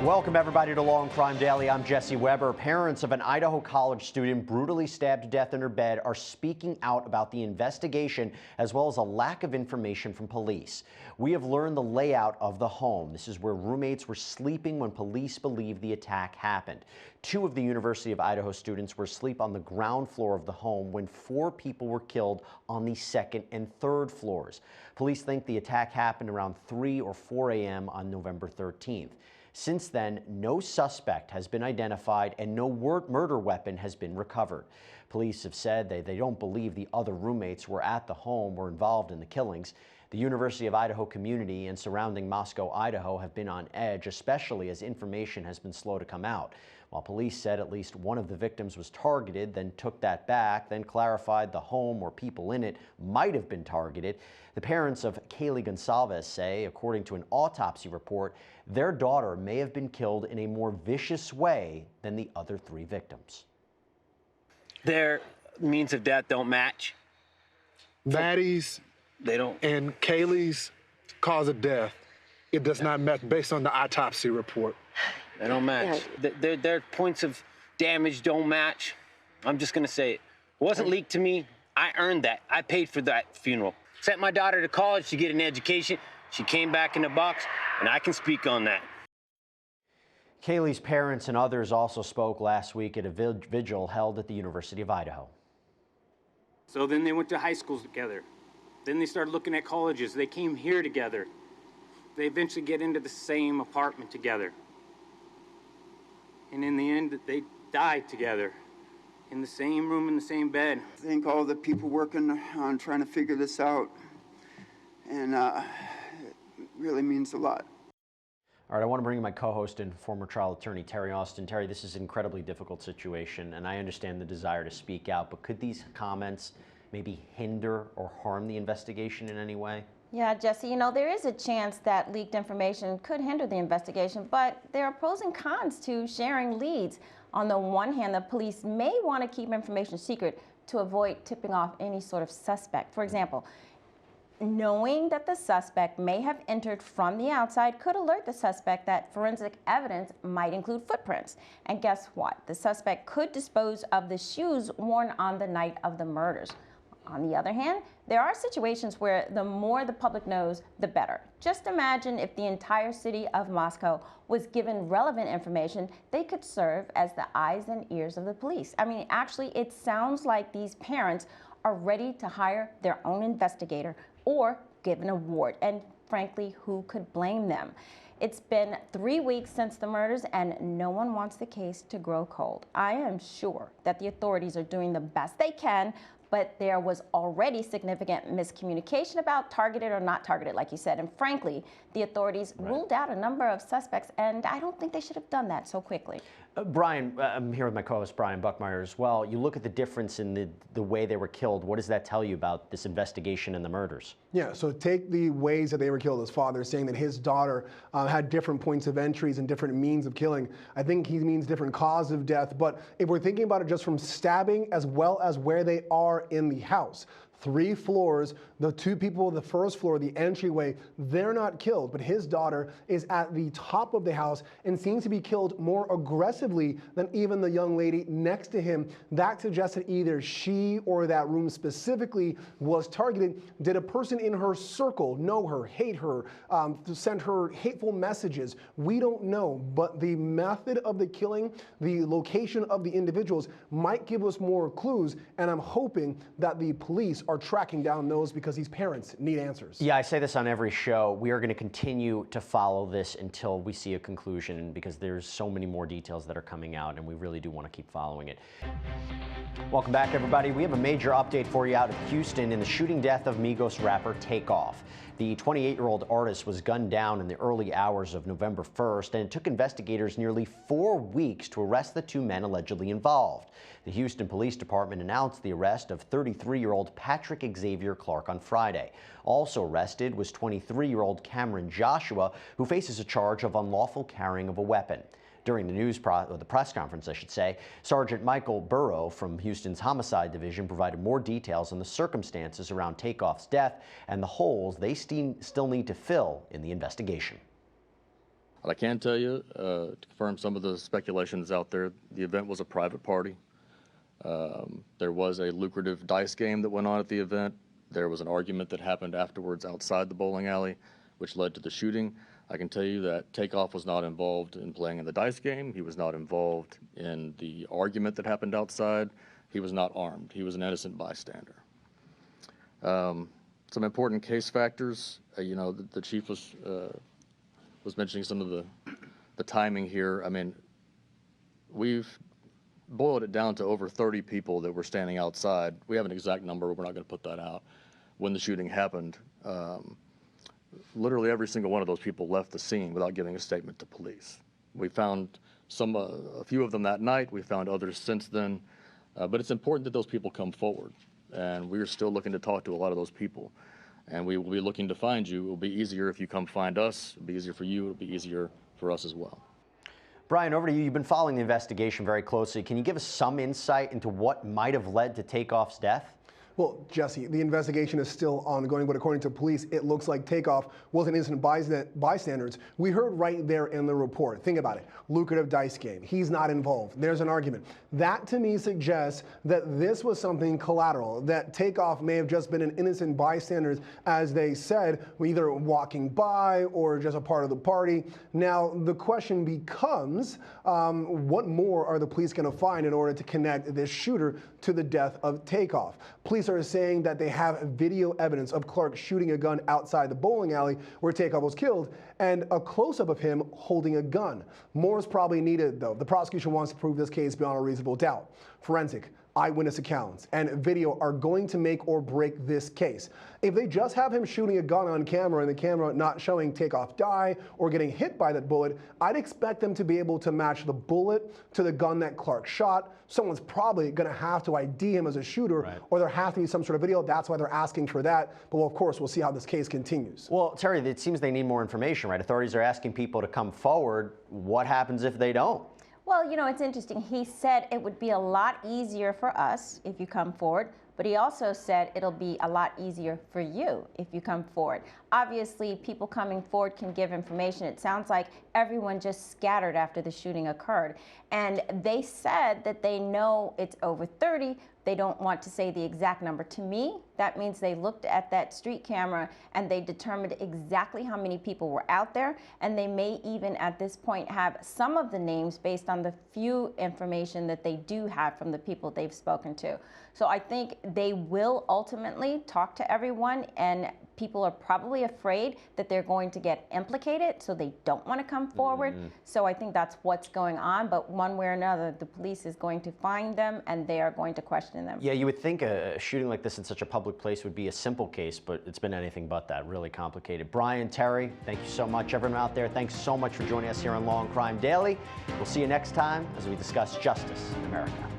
Welcome everybody to Law&Crime Daily. I'm Jesse Weber. Parents of an Idaho college student brutally stabbed to death in her bed are speaking out about the investigation as well as a lack of information from police. We have learned the layout of the home. This is where roommates were sleeping when police believe the attack happened. 2 of the University of Idaho students were asleep on the ground floor of the home when 4 people were killed on the 2nd and 3rd floors. Police think the attack happened around 3 or 4 a.m. on November 13th. Since then, no suspect has been identified and no murder weapon has been recovered. Police have said they don't believe the other roommates were at the home or involved in the killings. The University of Idaho community and surrounding Moscow, Idaho have been on edge, especially as information has been slow to come out. While police said at least one of the victims was targeted, then took that back, then clarified the home or people in it might have been targeted. The parents of Kaylee Gonsalves say, according to an autopsy report, their daughter may have been killed in a more vicious way than the other 3 victims. Their means of death don't match. Maddie's They don't. and Kaylee's cause of death, it does not match based on the autopsy report. They don't match. Their points of damage don't match. I'm just gonna say it. It wasn't leaked to me. I earned that. I paid for that funeral. Sent my daughter to college to get an education. She came back in the box, and I can speak on that. Kaylee's parents and others also spoke last week at a vigil held at the University of Idaho. So then they went to high schools together. Then they started looking at colleges. They came here together. They eventually get into the same apartment together. And in the end, they died together in the same room, in the same bed. Thank all the people working on trying to figure this out. And it really means a lot. All right, I want to bring in my co-host and former trial attorney, Terry Austin. Terry, this is an incredibly difficult situation, and I understand the desire to speak out, but could these comments maybe hinder or harm the investigation in any way? Yeah, Jesse, you know, there is a chance that leaked information could hinder the investigation, but there are pros and cons to sharing leads. On the one hand, the police may want to keep information secret to avoid tipping off any sort of suspect. For example, knowing that the suspect may have entered from the outside could alert the suspect that forensic evidence might include footprints. And guess what? The suspect could dispose of the shoes worn on the night of the murders. On the other hand, there are situations where the more the public knows, the better. Just imagine if the entire city of Moscow was given relevant information, they could serve as the eyes and ears of the police. I mean, actually, it sounds like these parents are ready to hire their own investigator or give an award. And frankly, who could blame them? It's been 3 weeks since the murders and no one wants the case to grow cold. I am sure that the authorities are doing the best they can, but there was already significant miscommunication about targeted or not targeted, like you said. And frankly, the authorities ruled out a number of suspects, and I don't think they should have done that so quickly. Brian, I'm here with my co-host Brian Buckmeyer as well. You look at the difference in the way they were killed. What does that tell you about this investigation and the murders? Yeah, so take the ways that they were killed. His father saying that his daughter had different points of entries and different means of killing. I think he means different cause of death, but if we're thinking about it just from stabbing as well as where they are in the house, 3 floors, the 2 people on the first floor, the entryway, they're not killed, but his daughter is at the top of the house and seems to be killed more aggressively than even the young lady next to him. That suggests that either she or that room specifically was targeted. Did a person in her circle know her, hate her, send her hateful messages? We don't know, but the method of the killing, the location of the individuals might give us more clues, and I'm hoping that the police are tracking down those because these parents need answers. Yeah, I say this on every show. We are going to continue to follow this until we see a conclusion because there's so many more details that are coming out and we really do want to keep following it. Welcome back, everybody. We have a major update for you out of Houston in the shooting death of Migos rapper Takeoff. The 28-year-old artist was gunned down in the early hours of November 1st, and it took investigators nearly 4 weeks to arrest the 2 men allegedly involved. The Houston Police Department announced the arrest of 33-year-old Patrick Xavier Clark on Friday. Also arrested was 23-year-old Cameron Joshua, who faces a charge of unlawful carrying of a weapon. During the press conference, I should say, Sergeant Michael Burrow from Houston's Homicide Division provided more details on the circumstances around Takeoff's death and the holes they still need to fill in the investigation. But I can tell you, to confirm some of the speculations out there, the event was a private party. There was a lucrative dice game that went on at the event. There was an argument that happened afterwards outside the bowling alley, which led to the shooting. I can tell you that Takeoff was not involved in playing in the dice game. He was not involved in the argument that happened outside. He was not armed. He was an innocent bystander. Some important case factors. You know, the chief was mentioning some of the timing here. I mean, we've boiled it down to over 30 people that were standing outside. We have an exact number. We're not going to put that out. When the shooting happened, literally every single one of those people left the scene without giving a statement to police. We found a few of them that night. We found others since then. But it's important that those people come forward. And we're still looking to talk to a lot of those people. And we will be looking to find you. It will be easier if you come find us. It'll be easier for you. It'll be easier for us as well. Brian, over to you. You've been following the investigation very closely. Can you give us some insight into what might have led to Takeoff's death? Well, Jesse, the investigation is still ongoing, but according to police, it looks like Takeoff was an innocent bystander. We heard right there in the report. Think about it. Lucrative dice game. He's not involved. There's an argument. That, to me, suggests that this was something collateral, that Takeoff may have just been an innocent bystander, as they said, either walking by or just a part of the party. Now, the question becomes, what more are the police going to find in order to connect this shooter to the death of Takeoff? Police are saying that they have video evidence of Clark shooting a gun outside the bowling alley where Takeoff was killed, and a close-up of him holding a gun. More is probably needed, though. The prosecution wants to prove this case beyond a reasonable doubt. Forensic, eyewitness accounts, and video are going to make or break this case. If they just have him shooting a gun on camera and the camera not showing Takeoff die or getting hit by that bullet, I'd expect them to be able to match the bullet to the gun that Clark shot. Someone's probably going to have to ID him as a shooter, right, or there has to be some sort of video. That's why they're asking for that. But well, of course, we'll see how this case continues. Well, Terry, it seems they need more information, right? Authorities are asking people to come forward. What happens if they don't? Well, you know, it's interesting. He said it would be a lot easier for us if you come forward, but he also said it'll be a lot easier for you if you come forward. Obviously, people coming forward can give information. It sounds like everyone just scattered after the shooting occurred. And they said that they know it's over 30. They don't want to say the exact number. To me, that means they looked at that street camera and they determined exactly how many people were out there. And they may even at this point have some of the names based on the few information that they do have from the people they've spoken to. So I think they will ultimately talk to everyone, and people are probably afraid that they're going to get implicated, so they don't want to come forward. So I think that's what's going on. But one way or another, the police is going to find them and they are going to question them. Yeah, you would think a shooting like this in such a public place would be a simple case, but it's been anything but that. Really complicated. Brian, Terry, thank you so much. Everyone out there, thanks so much for joining us here on Law and Crime Daily. We'll see you next time as we discuss justice in America.